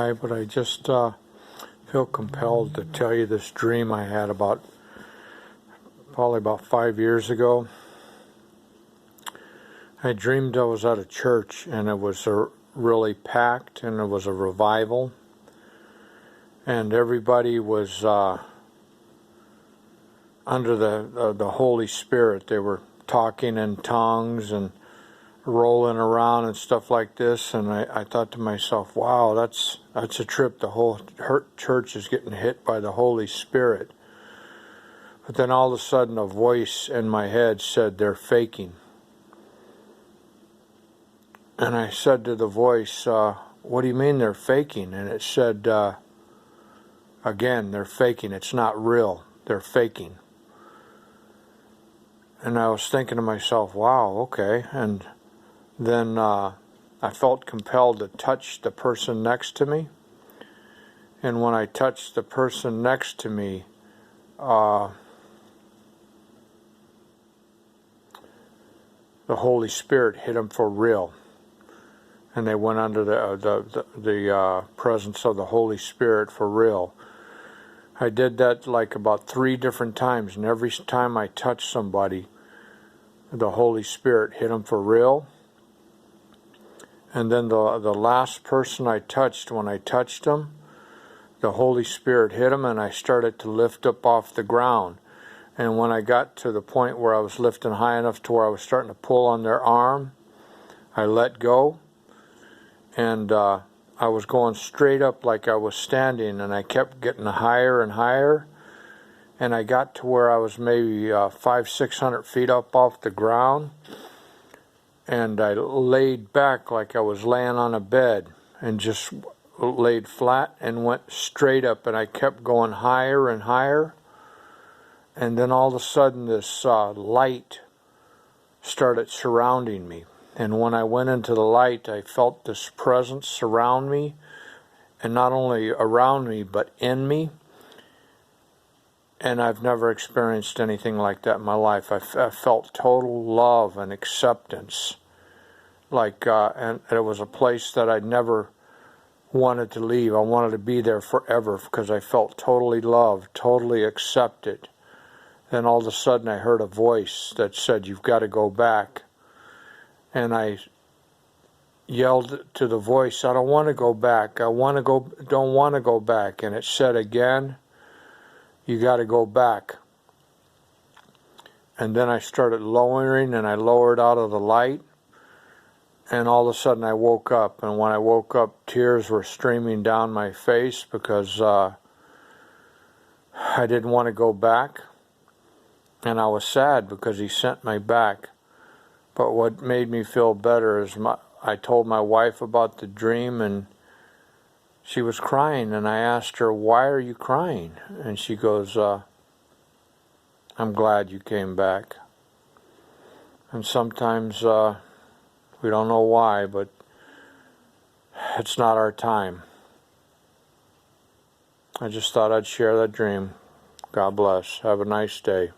why, but I just feel compelled to tell you this dream I had probably about 5 years ago. I dreamed I was at a church, and it was really packed, and it was a revival, and everybody was under the Holy Spirit. They were talking in tongues and rolling around and stuff like this, and I thought to myself, wow, that's a trip. The whole church is getting hit by the Holy Spirit. But then all of a sudden a voice in my head said, they're faking. And I said to the voice, what do you mean they're faking? And it said, again, they're faking. It's not real. They're faking. And I was thinking to myself, wow, okay. And then I felt compelled to touch the person next to me. And when I touched the person next to me, the Holy Spirit hit him for real. And they went under the presence of the Holy Spirit for real. I did that like about 3 different times, and every time I touched somebody, the Holy Spirit hit them for real. And then the last person I touched, when I touched them, the Holy Spirit hit them, and I started to lift up off the ground. And when I got to the point where I was lifting high enough to where I was starting to pull on their arm, I let go, and I was going straight up like I was standing, and I kept getting higher and higher, and I got to where I was maybe 500-600 feet up off the ground, and I laid back like I was laying on a bed and just laid flat and went straight up, and I kept going higher and higher. And then all of a sudden this light started surrounding me. And when I went into the light, I felt this presence surround me, and not only around me, but in me. And I've never experienced anything like that in my life. I felt total love and acceptance. And it was a place that I'd never wanted to leave. I wanted to be there forever because I felt totally loved, totally accepted. Then all of a sudden I heard a voice that said, you've got to go back. And I yelled to the voice, I don't want to go back. Don't want to go back. And it said again, you got to go back. And then I started lowering, and I lowered out of the light. And all of a sudden I woke up. And when I woke up, tears were streaming down my face because I didn't want to go back. And I was sad because he sent me back. But what made me feel better is I told my wife about the dream, and she was crying, and I asked her, why are you crying? And she goes, I'm glad you came back. And sometimes we don't know why, but it's not our time. I just thought I'd share that dream. God bless. Have a nice day.